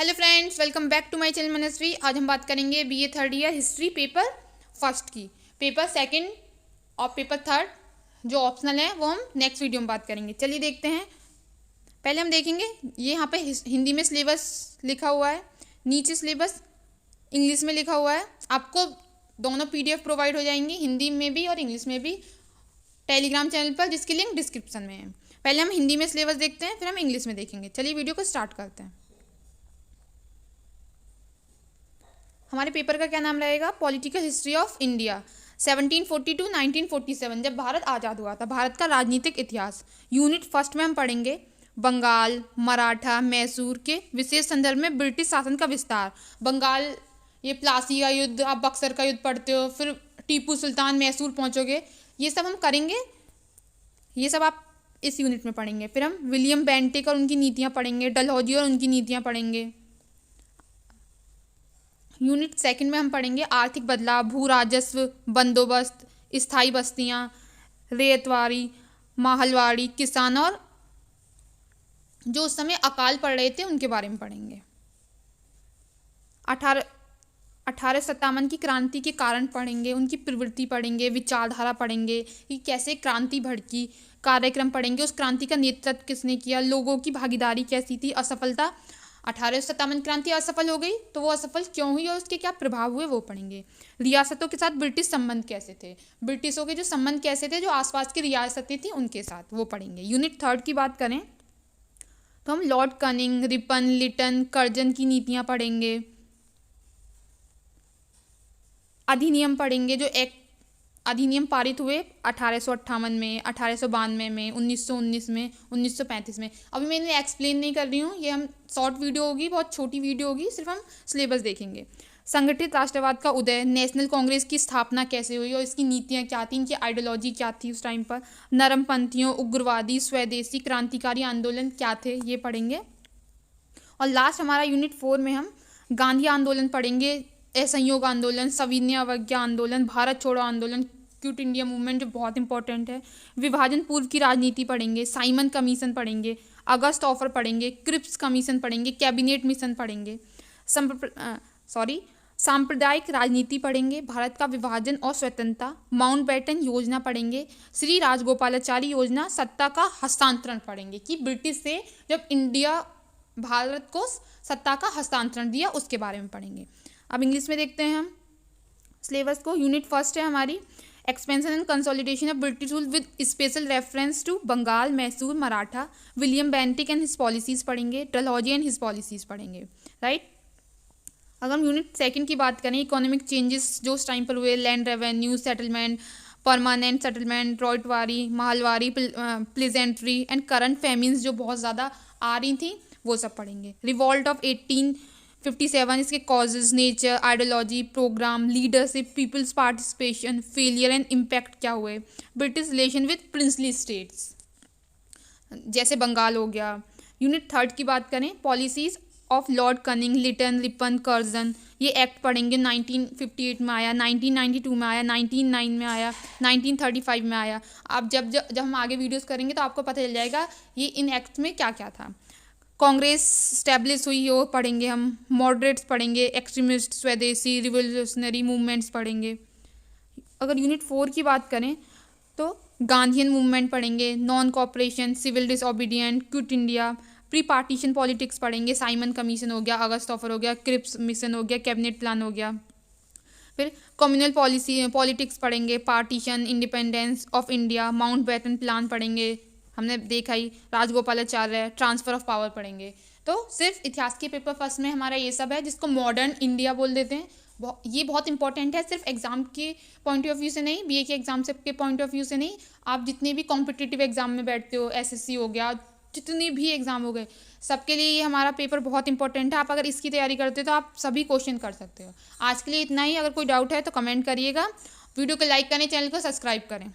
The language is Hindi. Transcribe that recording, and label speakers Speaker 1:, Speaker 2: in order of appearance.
Speaker 1: Hello friends, welcome back to my channel Manasvi. आज हम बात करेंगे BA third year history paper first की। पेपर सेकंड और पेपर थर्ड जो ऑप्शनल है वो हम नेक्स्ट वीडियो में बात करेंगे। चलिए देखते हैं। पहले हम देखेंगे ये यहाँ पे हिंदी में सिलेबस लिखा हुआ है, नीचे सिलेबस इंग्लिश में लिखा हुआ है। आपको दोनों PDF प्रोवाइड हो जाएंगी, हिंदी में भी और इंग्लिश में भी, टेलीग्राम चैनल पर, जिसकी लिंक डिस्क्रिप्शन में है। पहले हम हिंदी में सिलेबस देखते हैं, फिर हम इंग्लिश में देखेंगे। चलिए वीडियो को स्टार्ट करते हैं। हमारे पेपर का क्या नाम रहेगा? पॉलिटिकल हिस्ट्री ऑफ इंडिया 1742 1947, जब भारत आज़ाद हुआ था। भारत का राजनीतिक इतिहास। यूनिट फर्स्ट में हम पढ़ेंगे बंगाल, मराठा, मैसूर के विशेष संदर्भ में ब्रिटिश शासन का विस्तार। बंगाल, ये प्लासी का युद्ध, आप बक्सर का युद्ध पढ़ते हो, फिर टीपू सुल्तान, मैसूर पहुँचोगे, ये सब हम करेंगे। ये सब आप इस यूनिट में पढ़ेंगे। फिर हम विलियम बेंटिक और उनकी नीतियाँ पढ़ेंगे, डलहौजी और उनकी नीतियाँ पढ़ेंगे। यूनिट सेकंड में हम पढ़ेंगे आर्थिक बदलाव, भू राजस्व, बंदोबस्त, स्थायी बस्तियाँ, रेतवारी, माहलवाड़ी, किसान और जो उस समय अकाल पड़ रहे थे उनके बारे में पढ़ेंगे। 1857 की क्रांति के कारण पढ़ेंगे, उनकी प्रवृत्ति पढ़ेंगे, विचारधारा पढ़ेंगे कि कैसे क्रांति भड़की, कार्यक्रम पढ़ेंगे, उस क्रांति का नेतृत्व किसने किया, लोगों की भागीदारी कैसी थी, असफलता, 1857 क्रांति असफल हो गई तो वो असफल क्यों हुई और उसके क्या प्रभाव हुए वो पढ़ेंगे। रियासतों के साथ ब्रिटिश संबंध कैसे थे, ब्रिटिशों के जो संबंध कैसे थे जो आसपास की रियासतें थी उनके साथ, वो पढ़ेंगे। यूनिट थर्ड की बात करें तो हम Lord Canning, Ripon, Lytton, Curzon की नीतियाँ पढ़ेंगे। अधिनियम पढ़ेंगे, जो एक अधिनियम पारित हुए 1858 में, 1892 में, 1919 में, 1935 में। अभी मैं इन्हें एक्सप्लेन नहीं कर रही हूँ, ये हम शॉर्ट वीडियो होगी, बहुत छोटी वीडियो होगी, सिर्फ हम सिलेबस देखेंगे। संगठित राष्ट्रवाद का उदय, नेशनल कांग्रेस की स्थापना कैसे हुई और इसकी नीतियाँ क्या थी, इनकी आइडियोलॉजी क्या थी उस टाइम पर। नरमपंथियों, उग्रवादी, स्वदेशी क्रांतिकारी आंदोलन क्या थे, ये पढ़ेंगे। और लास्ट हमारा यूनिट 4 में हम गांधी आंदोलन पढ़ेंगे, असहयोग आंदोलन, सविनय अवज्ञा आंदोलन, भारत छोड़ो आंदोलन, क्विट इंडिया मूवमेंट जो बहुत इंपॉर्टेंट है, विभाजन पूर्व की राजनीति पढ़ेंगे, साइमन कमीशन पढ़ेंगे, अगस्त ऑफर पढ़ेंगे, क्रिप्स कमीशन पढ़ेंगे, कैबिनेट मिशन पढ़ेंगे, सांप्रदायिक राजनीति पढ़ेंगे, भारत का विभाजन और स्वतंत्रता, माउंटबेटन योजना पढ़ेंगे, श्री राजगोपालाचारी योजना, सत्ता का हस्तांतरण पढ़ेंगे कि ब्रिटिश से जब इंडिया भारत को सत्ता का हस्तांतरण दिया उसके बारे में पढ़ेंगे। अब इंग्लिश में देखते हैं हम सिलेबस को। यूनिट फर्स्ट है हमारी expansion and consolidation of British rule with special reference to Bengal, Mysore, Maratha, William Bentinck and his policies पढ़ेंगे, डलहौजी एंड हिज पॉलिसीज पढ़ेंगे, राइट। अगर हम यूनिट सेकंड की बात करें, इकोनॉमिक चेंजेस जो उस टाइम पर हुए, land revenue, settlement, permanent settlement, Ryotwari, Mahalwari, peasantry and current famines जो बहुत ज़्यादा आ रही थी वो सब पढ़ेंगे। रिवॉल्ट ऑफ 1857, इसके causes, nature, ideology, programme, leadership, peoples participation, failure and impact क्या हुए, British relation with princely states जैसे बंगाल हो गया। यूनिट थर्ड की बात करें, policies of Lord Canning, Lytton, Ripon, Curzon, ये एक्ट पढ़ेंगे। 1958 में आया, 1992 में आया, 1909 में आया, 1935 में आया। आप जब हम आगे वीडियोस करेंगे तो आपको पता चल जाएगा ये इन एक्ट में क्या क्या था। कांग्रेस स्टैब्लिश हुई वो पढ़ेंगे हम। मॉडरेट्स पढ़ेंगे, एक्सट्रीमिस्ट, स्वदेशी, रिवोल्यूशनरी मूवमेंट्स पढ़ेंगे। अगर यूनिट 4 की बात करें तो गांधीयन मूवमेंट पढ़ेंगे, non cooperation, civil disobedient, quit India, pre partition politics पढ़ेंगे, साइमन कमीशन हो गया, अगस्त ऑफर हो गया, क्रिप्स मिशन हो गया, कैबिनेट प्लान हो गया। फिर कम्युनल पॉलिटिक्स पढ़ेंगे, partition, independence of India, Mountbatten plan पढ़ेंगे, हमने देखा ही, राजगोपालाचार्य, ट्रांसफर ऑफ पावर पढ़ेंगे। तो सिर्फ इतिहास के पेपर फर्स्ट में हमारा ये सब है, जिसको मॉडर्न इंडिया बोल देते हैं। ये बहुत इंपॉर्टेंट है, सिर्फ एग्जाम के पॉइंट ऑफ व्यू से नहीं, बीए के एग्जाम से के पॉइंट ऑफ व्यू से नहीं, आप जितने भी कॉम्पिटिटिव एग्जाम में बैठते हो, SSC हो गया, जितने भी एग्जाम हो गए, सबके लिए ये हमारा पेपर बहुत इंपॉर्टेंट है। आप अगर इसकी तैयारी करते हो तो आप सभी क्वेश्चन कर सकते हो। आज के लिए इतना ही। अगर कोई डाउट है तो कमेंट करिएगा, वीडियो को लाइक करें, चैनल को सब्सक्राइब करें।